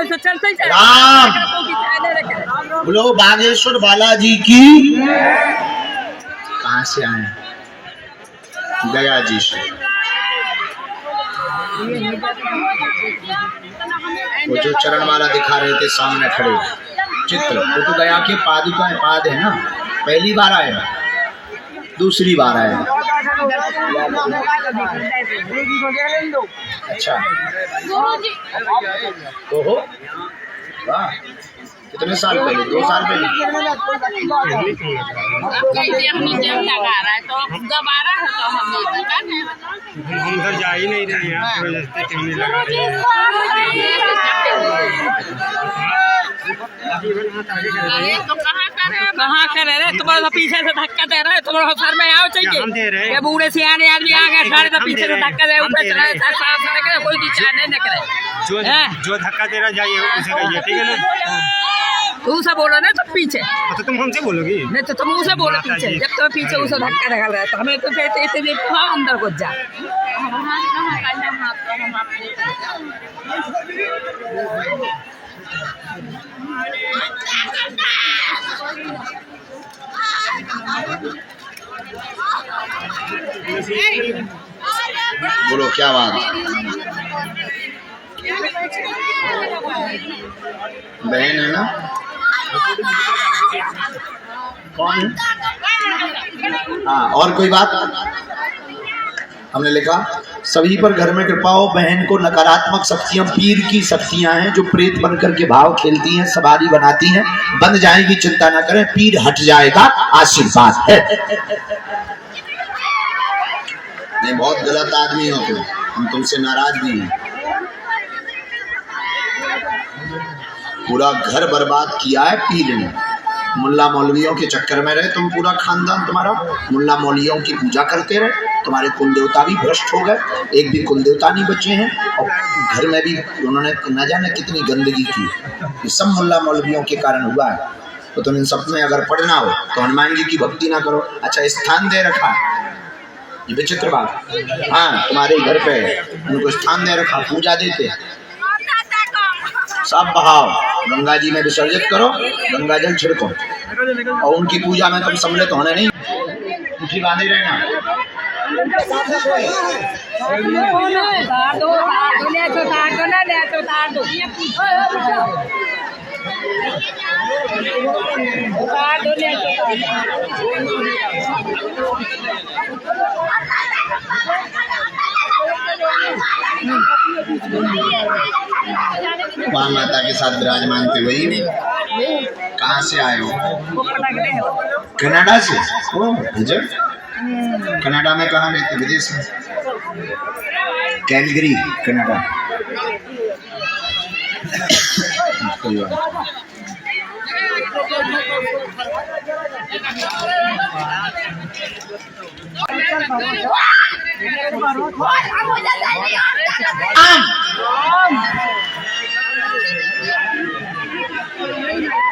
चलते ही राम बोलो बागेश्वर बालाजी की। कहाँ से आए? गया जी से। वो जो चरण वाला दिखा रहे थे सामने खड़े चित्र, वो तो गया के पादुका पाद है ना। पहली बार आए, दूसरी बार आए। अच्छा तो हो वाह, कितने साल पहले? 2 साल पहले। हम घर जा ही नहीं रहे यहाँ, कहाँ करे रे? तुम्हारा पीछे से धक्का दे रहा है, तुम्हारा सर में आओ चाहिए। ये बूढ़े सियाने आदमी आ गए सारे, तो पीछे से धक्का दे ऊपर चला सर कोई विचार नहीं करे। जो धक्का दे रहा जाइए उसे कहिए, ठीक है ना? तू से बोलो ना, सब पीछे। तो तुम हमसे बोलोगी नहीं तो तुम उसे बोलो पीछे। जब तुम पीछे उसे धक्का लगा रहा है तो हमें तो कहते हाँ अंदर घुस जा। बोलो क्या बात? बहन है ना? कौन है? हाँ, और कोई बात? हमने लिखा सभी पर घर में कृपा हो। बहन को नकारात्मक शक्तियां पीर की शक्तियां हैं जो प्रेत बनकर के भाव खेलती हैं, सवारी बनाती हैं। बन जाएगी, चिंता ना करें, पीर हट जाएगा, आशीर्वाद है। नहीं, बहुत गलत आदमी हो तुम, हम तुमसे नाराज भी हैं। पूरा घर बर्बाद किया है पीर ने। मुल्ला मौलवियों के चक्कर में रहे तुम, पूरा खानदान तुम्हारा मुल्ला मौलवियों की पूजा करते रहे। तुम्हारे कुल देवता भी भ्रष्ट हो गए, एक भी कुल देवता नहीं बचे हैं। और घर में भी उन्होंने न जाने कितनी गंदगी की। ये सब मुल्ला मौलवियों के कारण हुआ है। तो तुम इन सब में अगर पढ़ना हो तो हनुमान जी की भक्ति ना करो। अच्छा, स्थान दे रखा है, ये विचित्र बात। हाँ, तुम्हारे घर पे उनको स्थान दे रखा, पूजा देते, सब बहाव गंगा जी में विसर्जित करो, गंगा जल छिड़को, और उनकी पूजा में तुम सम्मिलित होने नहीं। मुट्ठी बांधे रहना। माँ माता के साथ विराजमान थे वही। कहाँ से आए हो? कनाडा से। कनाडा में कहाँ रहते? विदेश में, कैलगरी, कनाडा। कोई बात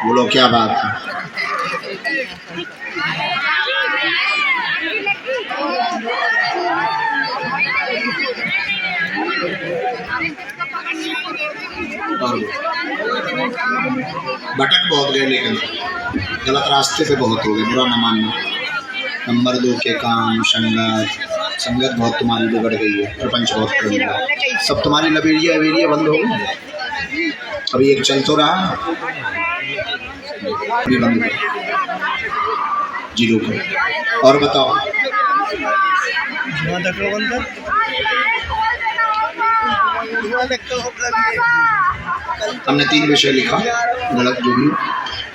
बोलो क्या बात है? भटक बहुत गए, लेकिन गलत रास्ते पे बहुत हो गए। बुरा न मानना। नंबर 2 के काम, संगत बहुत तुम्हारी बिगड़ गई है। प्रपंच बहुत कर गया, सब तुम्हारी लबेरिया वेरिया बंद हो गई। अभी एक चल तो रहा, अभी बंद हो जीरो को। और बताओ, हमने 3 विषय लिखा, गलत जो भी।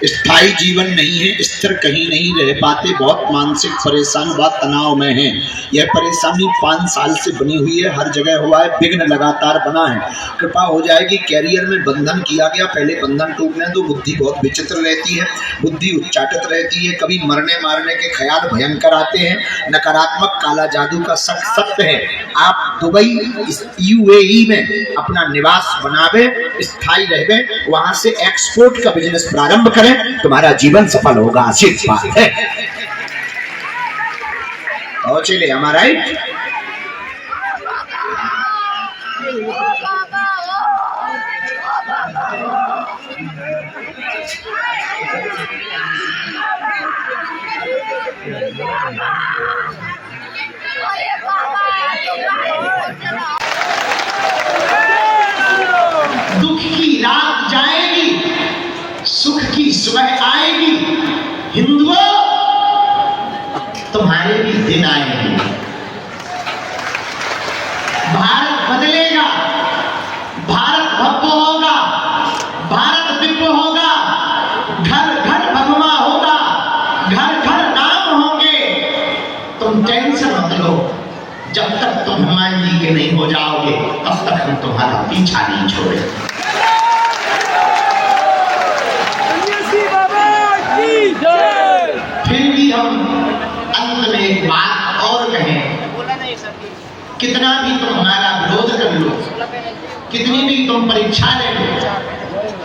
स्थायी जीवन नहीं है, स्थिर कहीं नहीं रह पाते, बहुत मानसिक परेशान व तनाव में है। यह परेशानी 5 साल से बनी हुई है, हर जगह हुआ है, विघ्न लगातार बना है। कृपा हो जाएगी। कैरियर में बंधन किया गया, पहले बंधन टूटने दो। बुद्धि बहुत विचित्र रहती है, बुद्धि उच्चाटित रहती है, कभी मरने मारने के ख्याल भयंकर आते हैं। नकारात्मक काला जादू का सत्य है। आप दुबई UAE में अपना निवास बनावे, स्थायी रहे, वहां से एक्सपोर्ट का बिजनेस प्रारंभ करें, तुम्हारा जीवन सफल होगा, आशीर्वाद है। और चलिए, हमारा राइट। दुख की रात जाएगी, सुख की सुबह आएगी। हिंदुओं, तुम्हारे भी दिन आएंगे। भारत बदलेगा, भारत भव्य होगा, भारत दिव्य होगा, घर घर भगवा होगा, घर घर नाम होंगे। तुम टेंशन मत लो, जब तक तुम हनुमान जी के नहीं हो जाओगे तब तक हम तुम्हारा पीछा नहीं छोड़ेंगे। फिर भी हम अंत में एक बात और कहें, कितना भी तुम हमारा विरोध कर लो, कितनी भी तुम परीक्षा ले लो,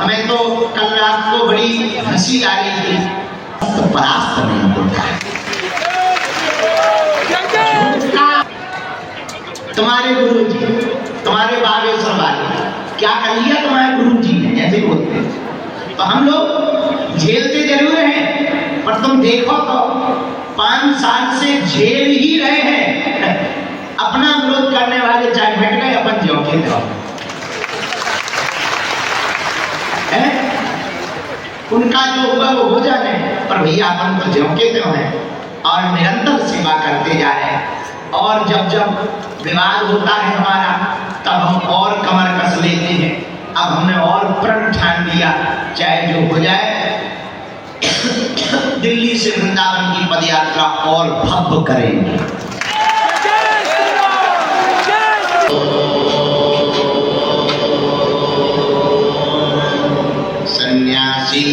हमें तो कल रात को बड़ी हंसी आ रही थी, तो परास्त नहीं होता है। तुम्हारे गुरु जी, तुम्हारे बागेश्वर वाले क्या कर लिया तुम्हारे गुरु जी ने, ऐसे बोलते हैं। तो हम लोग झेलते जरूर हैं, पर तुम देखो तो 5 साल से झेल ही रहे हैं। अपना विरोध करने वाले चाहे बैठ गए, अपन ज्यों थे उनका जो हुआ वो हो जाने, पर भैया अपन तो ज्यों के त्यों हैं और निरंतर सेवा करते जा रहे हैं। और जब जब विवाद होता है हमारा, तब हम और कमर कस लेते हैं। अब हमने और प्रण ठान लिया, चाहे जो हो जाए, दिल्ली से वृंदावन की पदयात्रा और भव्य करेंगे। सन्यासी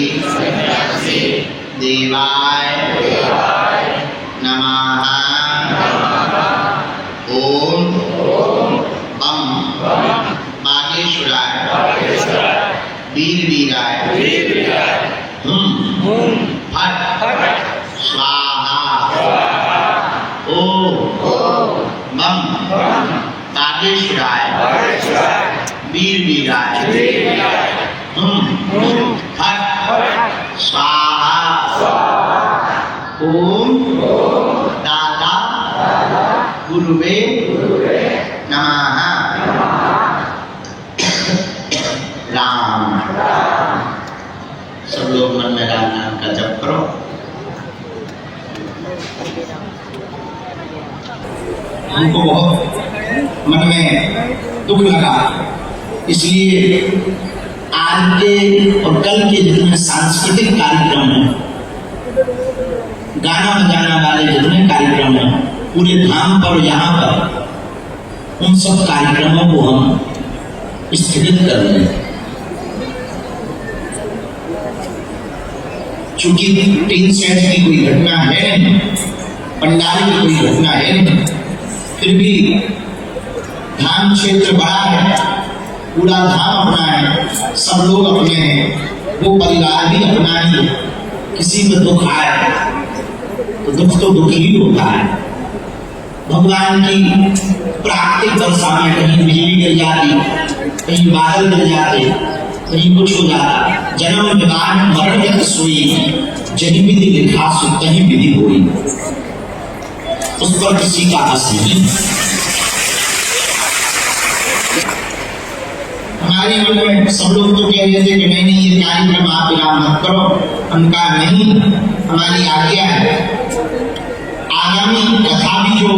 देवाय नमः। ओम बम बागेश्वराय वीर वीराय फट स्वाहा। ओम बम बागेश्वराय वीर वीराय फट स्वाहा। ओम दादा गुरुवे नमः। राम। सब लोग मन में राम नाम का जप करो। हमको बहुत मन में दुख लगा, इसलिए आज के और कल के जितने सांस्कृतिक कार्यक्रम हैं, गाना बजाना वाले जितने कार्यक्रम हैं पूरे धाम पर, यहाँ पर, उन सब कार्यक्रमों को हम स्थगित कर रहे हैं। चूंकि 3 सेट की कोई घटना है नहीं, पंडाल की कोई घटना है नहीं, फिर भी धाम क्षेत्र बड़ा है, पूरा धाम अपना है, सब लोग अपने हैं, वो परिवार भी अपना ही। किसी में दुख आए तो दुख तो दुख ही होता है। भगवान की प्राकृतिक वर्षा में कहीं बिजली गिर जाती, कहीं बादल गिर जाते, कहीं कुछ हो जाता। जन्म विवाह मरण जब सोई, जही विधि लिखा सो तही विधि होई। उस पर किसी का बस नहीं। हमारे मन में सब लोग तो कह रहे थे कि नहीं नहीं ये कार्यक्रम आप विराम मत करो, उनका नहीं, हमारी आज्ञा है। आगामी कथा भी जो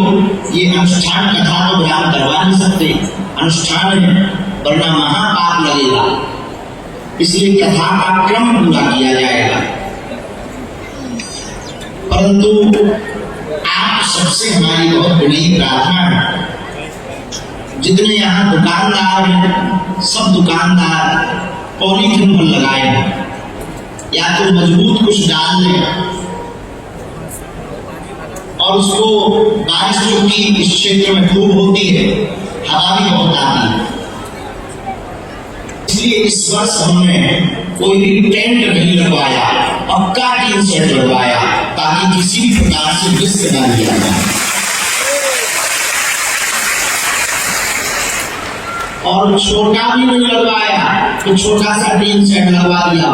ये अनुष्ठान कथा तो विराम करवा नहीं सकते, अनुष्ठान है, वरना महापाप लगेगा, इसलिए कथा का क्रम पूरा किया जाएगा। परंतु आप सबसे हमारी बहुत बड़ी प्रार्थना है, जितने यहाँ दुकानदार हैं, सब दुकानदार पॉलीथीन पर लगाए हैं, या तो मजबूत कुछ डाल दें, और उसको बारिश चूंकि इस क्षेत्र में खूब होती है, हवा भी बहुत आती है, इसलिए इस वर्ष हमने कोई भी टेंट नहीं लगवाया, पक्का टीन सेट लगवाया, ताकि किसी भी प्रकार से रिस्क न लिया जाए। और छोटा भी नहीं लगवाया तो छोटा सा टीन सेट लगवा दिया।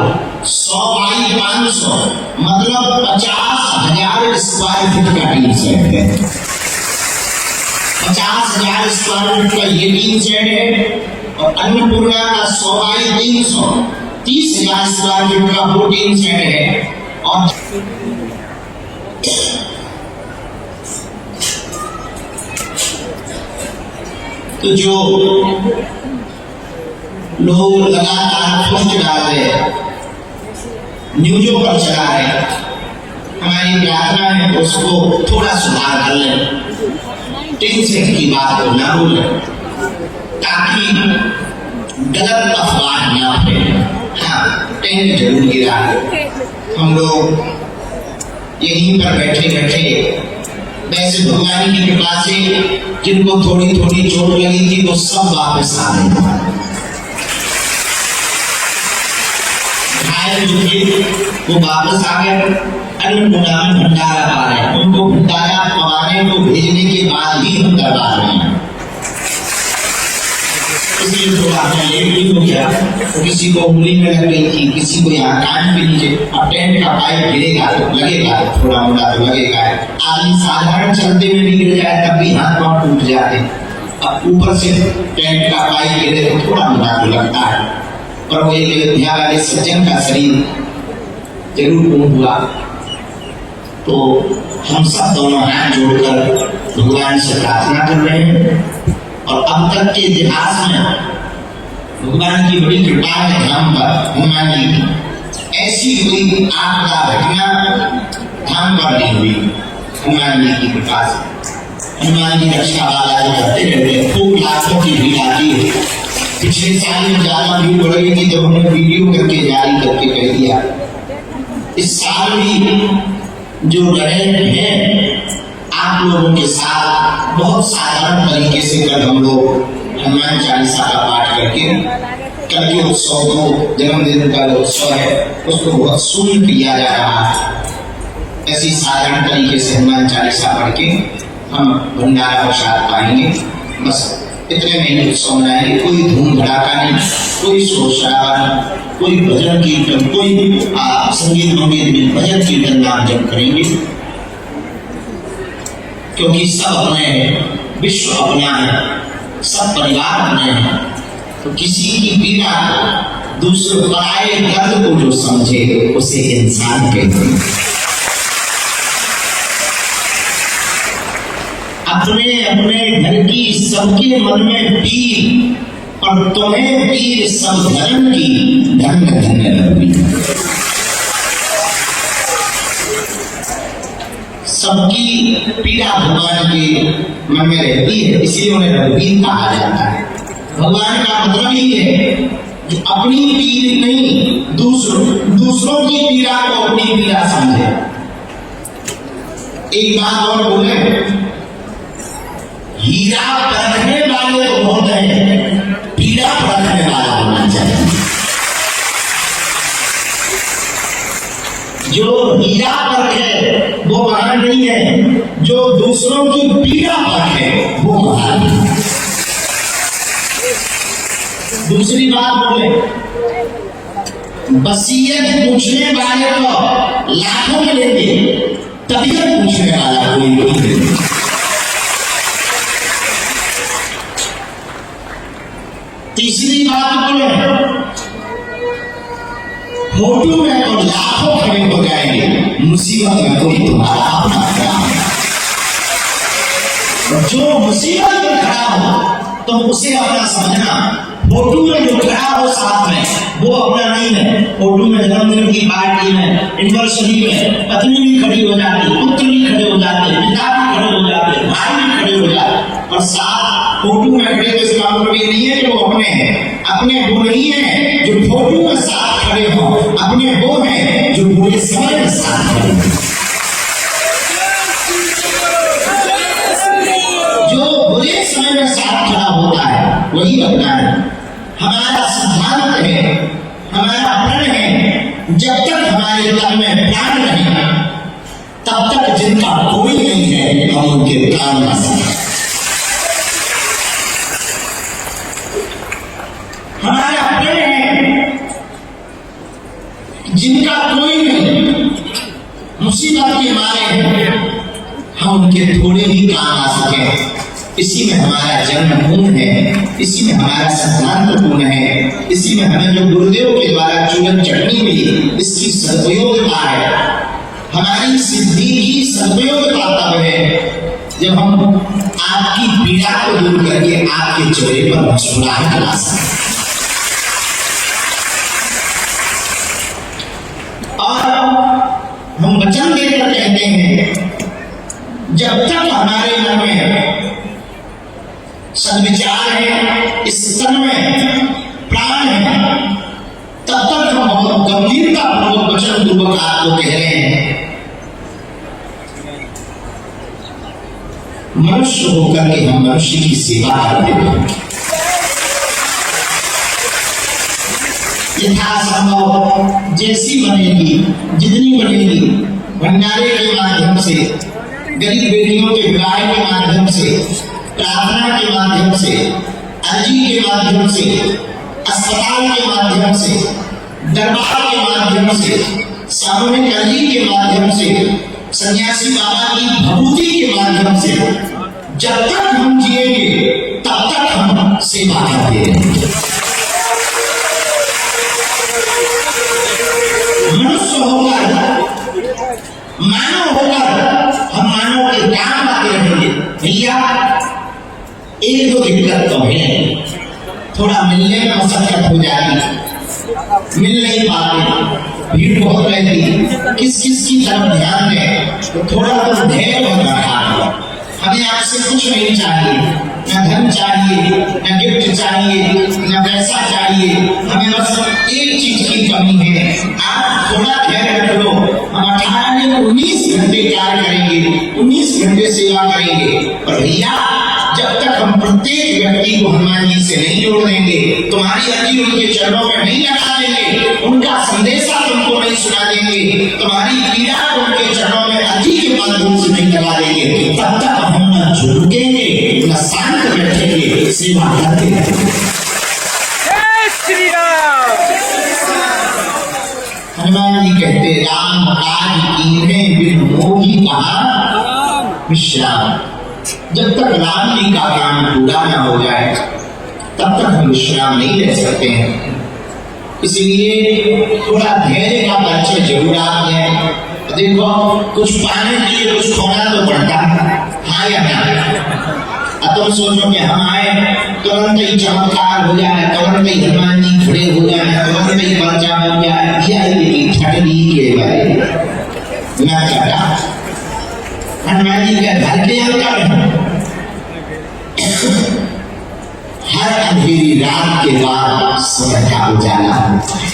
100 बाई 500 मतलब 50,000 स्क्वायर फीट का टीन सेट है। 50,000 स्क्वायर फीट का ये टीन सेट है और अन्नपूर्णा का 100 बाई 300 30,000 स्क्वायर फीट का वो टीन सेट है। और तो जो लोग लगातार पोस्ट डाल रहे हैं, न्यूजों पर चला रहे हैं, हमारी प्रार्थना है उसको थोड़ा सुधार कर लें, टीन सेट की बात को ना बोलें ताकि गलत अफवाह न फैले। हाँ, टेंट जरूर गिरा है। हम लोग यहीं पर बैठे बैठे वैसे भगवान की कृपा से जिनको थोड़ी थोड़ी चोट लगी थी वो सब वापस आ गए। घायल जो थे वो वापस आ गए। अन्नपूर्णा में भंडारा पा रहे हैं, उनको भंडारा पवाने को भेजने के बाद ही हम करवा रहे हैं। इसलिए थोड़ा लेट भी हो गया तो किसी को उंगली में लग गई थी, किसी को यहाँ कान के नीचे। अब टेंट का पाइप गिरेगा तो लगेगा, थोड़ा मोटा तो लगेगा। आदमी साधारण चलते में भी गिर जाए तब भी हाथ पांव टूट जाते। अब ऊपर से टेंट का पाइप गिरे तो थोड़ा मोटा तो लगता है। और वो एक अयोध्या वाले सज्जन का शरीर जरूर पूर्ण हुआ। तो हम सब दोनों हाथ जोड़कर भगवान से प्रार्थना कर रहे हैं। और अब तक के इतिहास में भगवान की बड़ी कृपा है धाम पर, हनुमान जी की ऐसी कोई आपदा घटना धाम पर नहीं हुई। हनुमान जी की कृपा से हनुमान जी रक्षा वाला जो करते रहते हैं, खूब लाखों की भीड़ आती है। पिछले साल में ज्यादा भीड़ बढ़ गई थी जब हमने वीडियो करके जारी करके कह दिया। इस साल भी जो रहे हैं आप लोगों के साथ बहुत साधारण तरीके से कल हम लोग हनुमान चालीसा का पाठ करके कल के उत्सव को, जन्मदिन का उत्सव है उसको बहुत सुंदर किया जा रहा है। ऐसी साधारण तरीके से हनुमान चालीसा पढ़ के हम भंडारा प्रसाद पाएंगे। बस इतने महीने उत्सव मनाएंगे। कोई धूम धड़ाका नहीं, कोई शोर शराबा नहीं, कोई भजन कीर्तन, कोई संगीत मंगीत में भजन कीर्तन नाम जप करेंगे। क्योंकि सब अपने हैं, विश्व अपना है, सब परिवार अपने हैं। तो किसी की पीड़ा को, दूसरे पराये दर्द को जो समझे उसे इंसान कहते हैं। अपने अपने घर की सबके मन में पीर और तुम्हें पीर सब धर्म की, धन्य धन्य रघुवीर। सबकी पीड़ा भगवान के मन में रहती है, इसलिए उन्हें रघुवीर कहा जाता है। भगवान का मतलब ही है जो अपनी पीड़ नहीं दूसरों की पीड़ा को अपनी पीड़ा समझे। एक बात और बोले, हीरा परखने वाले तो बहुत हैं, पीड़ा परखने वाला होना चाहिए। जो हीरा परखे वो महान नहीं है, जो दूसरों की पीड़ा परखे वो महान है। दूसरी बात बोले, वसीयत पूछने वाले तो लाखों में लेंगे, तबीयत पूछने वाला कोई नहीं। तीसरी बात बोले, फोटो में तो लाखों खड़े हो जाएंगे, मुसीबत में कोई तुम्हारा अपना खड़ा है। जो मुसीबत में खड़ा हो तो उसे अपना समझना। फोटो में जो खड़ा हो साथ में वो अपना नहीं है। फोटो में जन्मदिन की पार्टी में, एनिवर्सरी में पत्नी भी खड़ी हो जाती, पुत्र भी खड़े हो जाते, पिता भी खड़े हो जाते, भाई भी खड़े हो जाते, और साथ फोटो में खड़े तो इसका मतलब ये नहीं है कि वो अपने हैं। अपने वो नहीं है जो फोटो में साथ खड़े हो, अपने वो है जो बुरे समय में साथ खड़े हो। जो बुरे समय में साथ खड़ा होता है वही अपना है। हमारा सिद्धांत है, हमारा प्रण है, जब तक हमारे तन में प्राण रहेगा तब तक जिनका कोई नहीं है हम उनके प्राण ना सके। जिनका कोई नहीं, मुसीबत के मारे हम उनके थोड़े ही काम आ सके। इसी में हमारा जन्मभूमि है, इसी में हमारा सिद्धांतपूर्ण है, इसी में हमें जो गुरुदेव के द्वारा चूरन चटनी मिली, इसकी सदुपयोगता है। हमारी सिद्धि की सदुपयोगता तब है जब हम आपकी पीड़ा को दूर करके आपके चेहरे पर मुस्कुराहट ला सकें। और हम वचन देकर कहते हैं, जब तक हमारे मन में सद्विचार है, इस तन में प्राण है, तब तक हम बहुत गंभीरता पूर्वक वचन पूर्वक आपको कह रहे हैं। मनुष्य होकर के हम मनुष्य की सेवा करते हैं। यथासंभव जैसी बनेगी, जितनी बनेगी, भंडारे के माध्यम से, गरीब बेटियों के विवाह के माध्यम से, प्रार्थना के माध्यम से, अर्जी के माध्यम से, अस्पताल के माध्यम से, दरबार के माध्यम से, सामूहिक अर्जी के माध्यम से, सन्यासी बाबा की भभूति के माध्यम से, जब तक हम जिएंगे तब तक हम सेवा करते रहेंगे। मनुष्य होकर, मानव होकर हम मानव के काम आते रहेंगे। भैया एक दो दिक्कत तो है, थोड़ा मिलने में मशक्कत हो जाती, मिल नहीं पाते, भीड़ बहुत रहती, किस किस की तरफ ध्यान दें, तो थोड़ा तो धैर्य होगा। हमें आपसे कुछ नहीं चाहिए, न धन चाहिए, न गिफ्ट चाहिए, न पैसा चाहिए, हमें बस एक चीज की कमी है, आप थोड़ा धैर्य रख लो। हम 18 में 19 घंटे कार्य करेंगे, 19 घंटे सेवा करेंगे, और भैया जब तक हम प्रत्येक व्यक्ति को हनुमान जी से नहीं जोड़ देंगे, तुम्हारी अर्जी उनके चरणों में नहीं लगा देंगे, उनका संदेशा तुमको नहीं सुना देंगे, तुम्हारी पीड़ा उनके चरणों में अर्जी के माध्यम से नहीं लगा देंगे, तब तक हम न झुकेंगे, न शांत बैठेंगे, सेवा करते रहेंगे। हनुमान जी कहते, राम काज कीन्हे बिन मोहि कहा विश्राम। जब तक राम जी का काम पूरा न हो जाए तब तक हम विश्राम नहीं ले सकते हैं। इसलिए थोड़ा धैर्य का परिचय जरूर आप दें। देखो, कुछ पाने के लिए कुछ खोना तो पड़ता है, हाँ या ना? अब तुम सोचो कि हम आए तुरंत ही चमत्कार हो जाए, तुरंत ही हनुमान जी खड़े हो जाए, तुरंत ही पर्चा हो जाए, यह ठगनी के बारे न करा। हनुमान जी का घर के अंदर हर अंधेरी रात के बाद सुबह का उजाला होता है।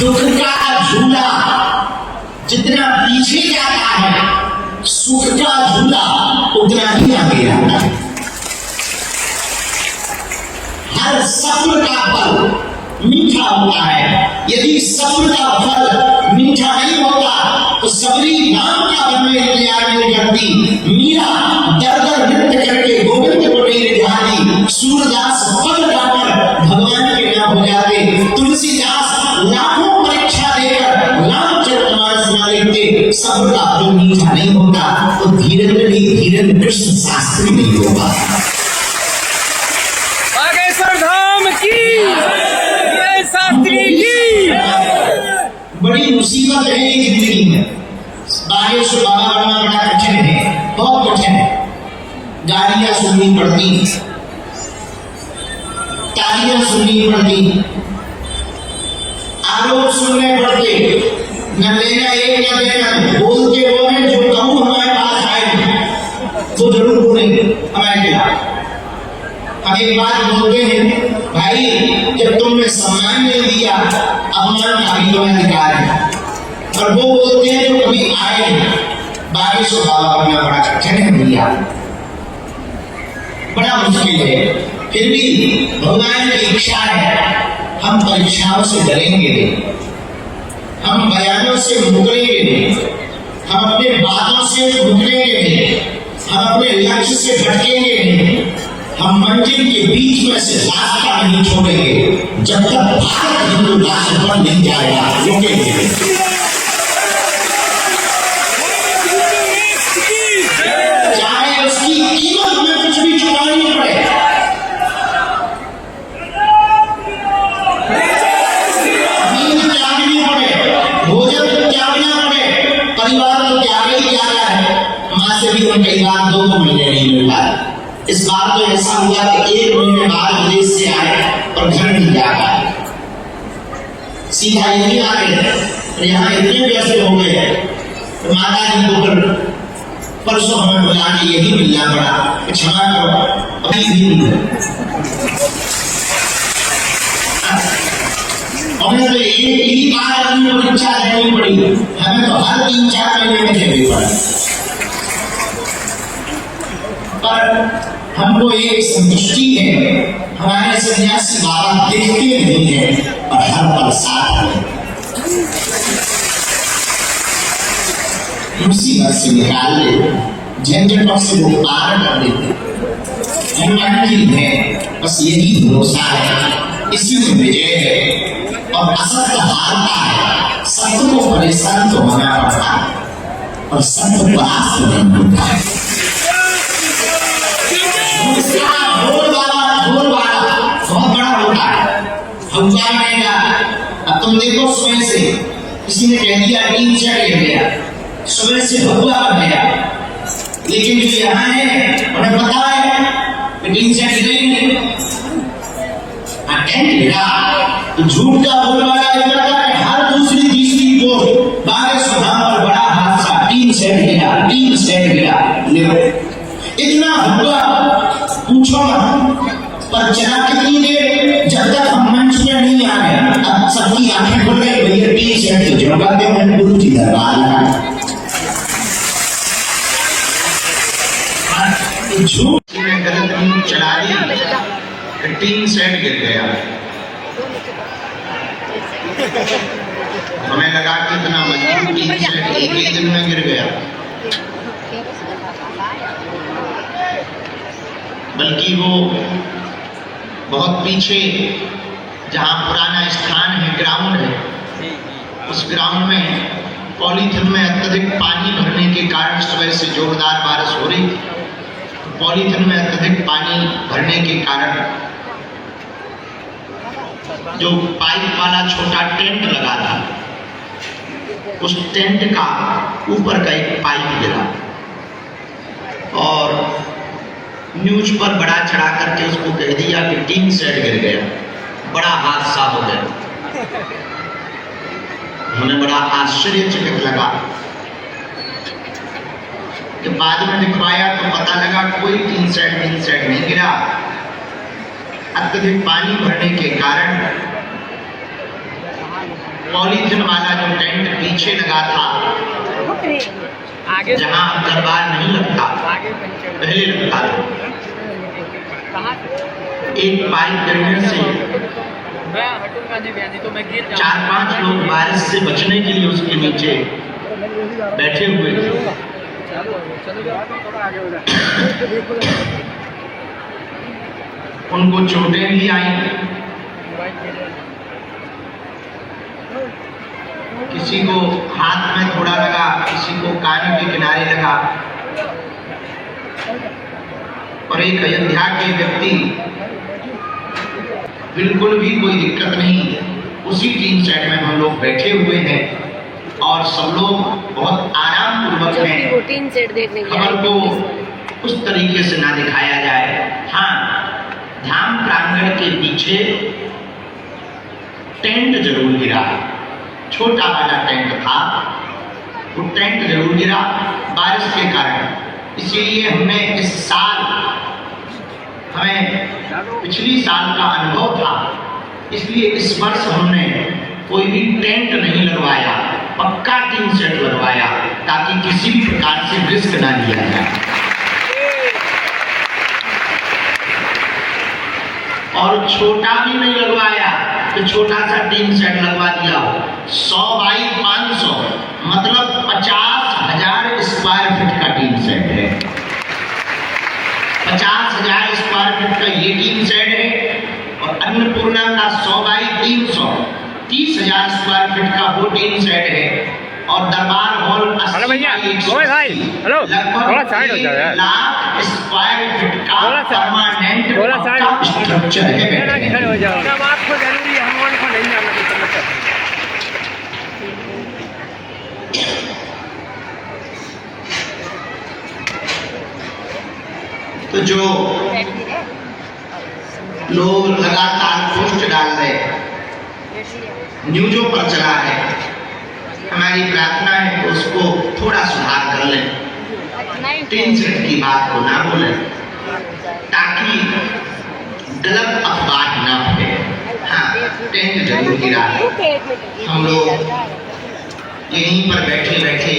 दुख का झूला जितना पीछे जाता है, सुख का झूला उतना ही आगे आता है। हर सब्र का फल मीठा होता है। यदि सब्र का फल मीठा नहीं होता तो सबरी नाम का बनने इंतजार नहीं करती। मीरा दर दर नृत्य करके गोविंद को नहीं रिझाती। सूरदास पद गाकर भगवान के नाम हो जाते। तुलसीदास लाखों परीक्षा देकर रामचरितमानस में लिखते। सब्र का फल मीठा नहीं होता तो धीरेन्द्र भी धीरेन्द्र कृष्ण शास्त्री नहीं होगा। बड़ी मुसीबत है जिंदगी में। बागेश्वर बाबा बनना बड़ा कठिन है, बहुत कठिन है। गालियां सुननी पड़ती, तालियां सुननी पड़ती, आरोप सुनने पड़ते, न लेना एक न लेना। बोलते वो है जो कहूँ हमारे पास आए तो जरूर बोले हमारे खिलाफ। हम एक बात बोलते हैं, भाई जब तुमने सम्मान नहीं दिया, अपमान का भी तुम्हें अधिकार है। और वो बोलते हैं जो कभी आए बागेश्वर बाबा बनना बड़ा कठिन है भैया, बड़ा मुश्किल है। फिर भी भगवान की इच्छा है, हम परीक्षाओं से डरेंगे नहीं, हम बयानों से मुकरेंगे नहीं, हम अपने बातों से मुकरेंगे नहीं, हम अपने लक्ष्य से भटकेंगे नहीं, हम मंजिल के बीच में से रास्ता नहीं छोड़ेंगे जब तक भारत हिंदू राष्ट्र बन नहीं जाएगा, रुकेंगे। चाहे उसकी कीमत हमें कुछ भी चुकानी पड़े, नींद त्यागनी पड़े, भोजन त्यागना पड़े, परिवार तो त्याग ही त्यागा है। माँ से भी हम कई बार 2 महीने नहीं मिल पाए। इस बार तो ऐसा हुआ कि 1 महीने बाद विदेश से आए और घर नहीं जा पाए, सीधा यही आ गए और यहाँ इतने व्यस्त हो गए तो माता जी को फिर परसों हमें बुला के यही मिलना पड़ा, क्षमा करो अभी भी हमें तो एक बार अपनी परीक्षा देनी पड़ी, हमें तो हर 3-4 महीने में देनी पड़ा। पर हमको एक संतुष्टि है, हमारे सन्यासी बाबा दिखते नहीं है और हर पल साथ में मुसीबत से निकाल ले, झंझटों से वो पार कर देते। हनुमान है बस यही भरोसा है, इसी में विजय है और असत्य हारता है। सत्य को परेशान तो होना पड़ता है और सत्य परास्त नहीं होता है। बहुत बड़ा होता है, हम जाएगा। अब तुम देखो सुबह से किसी ने कह दिया टीम सेट गिर गया, सुबह से भगवा बन गया, लेकिन जो यहाँ है उन्हें पता है कि टीम सेट गिर नहीं, टेंट गिरा तो झूठ का बोलबाला करता है। हर दूसरी तीसरी को बारिश पर बड़ा हादसा, टीम सेट गिरा, टीम सेट गिरा, इतना हुआ पूछो मत। पर चला कितनी देर, जब तक हम मंच में नहीं आ गए अब सबकी आंखें खुल गई, भैया टीम सेट तो जोगा के मैं गुरु जी दरबार झूठ में गलत नींद चला दी, टीम सेट गिर गया। हमें लगा कि इतना मजबूत टीम सेट एक ही दिन में गिर गया, बल्कि वो बहुत पीछे जहाँ पुराना स्थान है, ग्राउंड है, उस ग्राउंड में पॉलीथिन में अत्यधिक पानी भरने के कारण सुबह से जोरदार बारिश हो रही थी। पॉलीथिन में अत्यधिक पानी भरने के कारण जो पाइप वाला छोटा टेंट लगा था, उस टेंट का ऊपर का एक पाइप गिरा और न्यूज पर बड़ा चढ़ा करके उसको कह दिया कि टीम सेट गिर गया, बड़ा हादसा हो गया। हमें बड़ा आश्चर्यचकित लगा कि बाद में दिखवाया तो पता लगा कोई टीम सेट नहीं गिरा। अत्यधिक पानी भरने के कारण पॉलीथिन वाला जो टेंट पीछे लगा था, जहाँ दरबार नहीं लगता, पहले लगता था, एक पाइप गिरने से 4-5 लोग बारिश से बचने के लिए उसके नीचे बैठे हुए थे। उनको चोटें भी आई, किसी को हाथ में थोड़ा लगा, किसी को कान के किनारे लगा, और एक अयोध्या के व्यक्ति बिल्कुल भी कोई दिक्कत नहीं, उसी टीम सेट में हम लोग बैठे हुए हैं और सब लोग बहुत आराम पूर्वक हैं। खबर को उस तरीके से ना दिखाया जाए। हाँ, धाम प्रांगण के पीछे टेंट जरूर गिरा, छोटा वाला टेंट था, वो टेंट जरूर गिरा बारिश के कारण। इसीलिए हमने इस साल, हमें पिछली साल का अनुभव था, इसलिए इस वर्ष हमने कोई भी टेंट नहीं लगवाया, पक्का टीम सेट लगवाया, ताकि किसी भी प्रकार से रिस्क ना लिया जाए। और छोटा भी नहीं लगवाया तो छोटा सा टीम सेट लगवा दिया, 100 बाई 500, मतलब 50,000 स्क्वायर फीट का टीम सेट है। 50,000 स्क्वायर स्क्वायर फीट का ये टीन शेड है और अन्नपूर्णा का 100 बाई 300 30,000 स्क्वायर फीट का वो टीन शेड है और दरबार हॉल 80 भैया, बाई 180 ओए भाई, हेलो, थोड़ा साइड हो जाओ यार। 1 लाख स्क्वायर फीट का परमानेंट थोड़ा साइड स्ट्रक्चर है। खड़े हो जाओ। जब आपको जरूरी है, हम को नहीं जाना तो जो लोग लगातार पोस्ट डाल रहे न्यूज़ों पर चला है, हमारी प्रार्थना है कि उसको थोड़ा सुधार कर लें, टेंशन की बात को ना बोलें ताकि गलत अखबार ना फैले। हाँ, टेंट जरूर गिरा है। हम लोग यहीं पर बैठे बैठे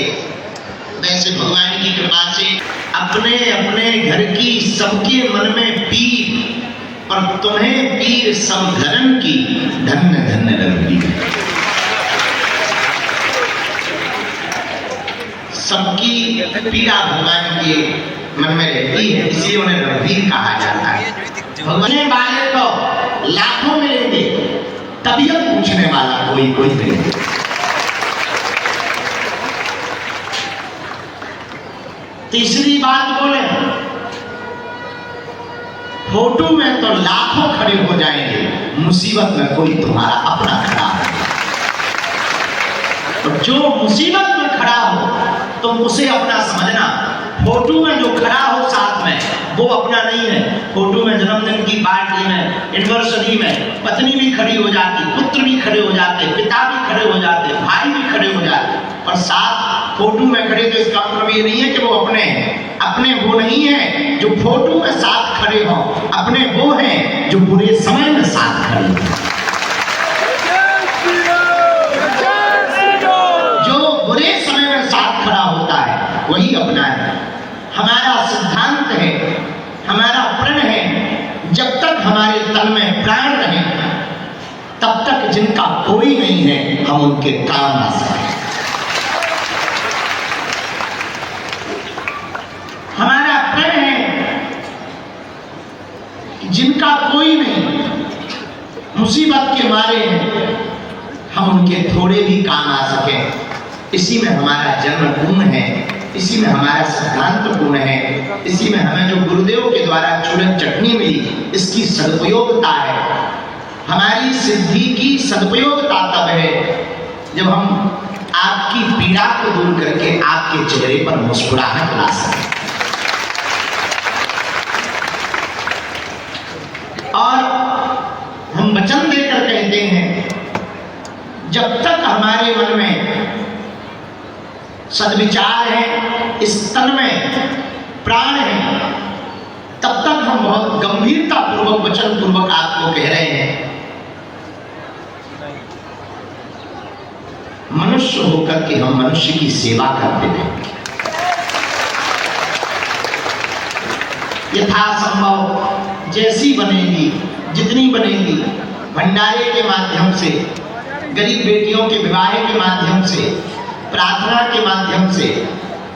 वैसे भगवान की कृपा से अपने अपने घर की सबके मन में पीर, पर तुम्हें पीर सब धर्म की धन्य धन्य रंगी। सबकी पीड़ा भगवान के मन में रहती है, इसलिए उन्हें रणवीर कहा जाता है। भगवान वाले तो लाखों मिलेंगे, तबीयत पूछने वाला कोई कोई मिलेगा। तीसरी बात बोले, फोटो में तो लाखों खड़े हो जाएंगे, मुसीबत में कोई तुम्हारा अपना खड़ा है। तो जो मुसीबत में खड़ा हो तुम उसे अपना समझना। फोटो में जो खड़ा हो साथ में वो अपना नहीं है। फोटो में जन्मदिन की पार्टी में, एनिवर्सरी में पत्नी भी खड़ी हो जाती, पुत्र भी खड़े हो जाते, पिता भी खड़े हो जाते, भाई भी खड़े हो जाते, पर साथ फोटो में खड़े तो इसका मतलब ये नहीं है कि वो अपने अपने वो नहीं है जो फोटो में साथ खड़े हों, अपने वो हैं जो बुरे समय में साथ खड़े हों। जो बुरे समय में साथ खड़ा होता है वही अपना है। हमारा सिद्धांत है, हमारा प्रण है, जब तक हमारे तन में प्राण रहे तब तक जिनका कोई नहीं है हम उनके काम आ सकें। हमारा प्रण है जिनका कोई नहीं, मुसीबत के मारे हैं, हम उनके थोड़े भी काम आ सकें। इसी में हमारा जन्म पूर्ण है, इसी में हमारा सिद्धांत पूर्ण है, इसी में हमें जो गुरुदेव के द्वारा चूरन चटनी मिली इसकी सदुपयोगता है। हमारी सिद्धि की सदुपयोगता तब है जब हम आपकी पीड़ा को दूर करके आपके चेहरे पर मुस्कुराहट ला सकें। और हम वचन देकर कहते हैं, जब तक हमारे मन में सद्विचार है, इस तन में प्राण है, तब तक हम बहुत गंभीरता पूर्वक वचन पूर्वक आपको कह रहे हैं, मनुष्य होकर के हम मनुष्य की सेवा करते हैं। यथासंभव जैसी बनेगी, जितनी बनेगी, भंडारे के माध्यम से, गरीब बेटियों के विवाह के माध्यम से, प्रार्थना के माध्यम से,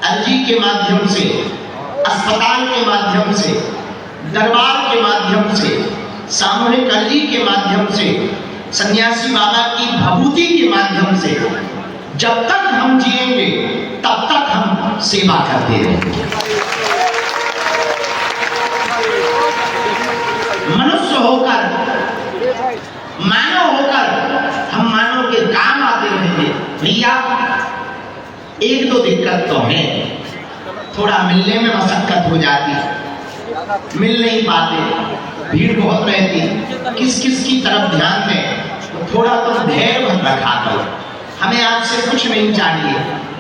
अर्जी के माध्यम से, अस्पताल के माध्यम से, दरबार के माध्यम से, सामूहिक अर्जी के माध्यम से, सन्यासी बाबा की भभूति के माध्यम से, जब तक हम जिएंगे तब तक हम सेवा करते रहेंगे। मनुष्य होकर, मानव होकर हम मानव के काम आते रहेंगे। भैया एक दो दिक्कत तो है, थोड़ा मिलने में मशक्कत हो जाती, मिल नहीं पाते, भीड़ बहुत रहती, किस किस की तरफ ध्यान दें, थोड़ा तो धैर्य रखा करो। हमें आपसे कुछ नहीं चाहिए,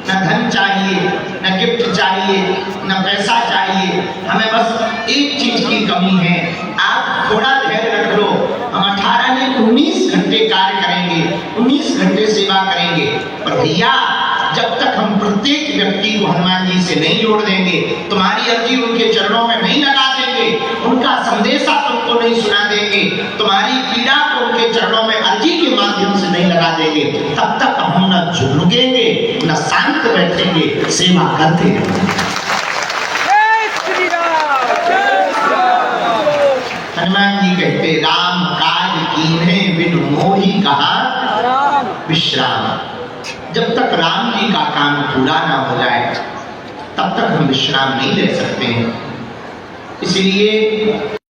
न धन चाहिए, न गिफ्ट चाहिए, न पैसा चाहिए, हमें बस एक चीज की कमी है, आप थोड़ा धैर्य रख लो। हम 18 नहीं 19 घंटे कार्य करेंगे, 19 घंटे सेवा करेंगे, पर भैया जब तक हम प्रत्येक व्यक्ति को हनुमान जी से नहीं जोड़ देंगे, तुम्हारी अर्जी उनके चरणों में नहीं लगा देंगे, उनका संदेशा तुमको नहीं सुना देंगे, तुम्हारी पीड़ा को उनके चरणों में अर्जी के माध्यम से नहीं लगा देंगे, तब तक हम न झुकेंगे न शांत बैठेंगे, सेवा करते रहेंगे। कहते राम काज कीन्हे बिन मोहि कहा विश्राम। जब तक राम जी का काम पूरा ना हो जाए तब तक हम विश्राम नहीं ले सकते हैं। इसलिए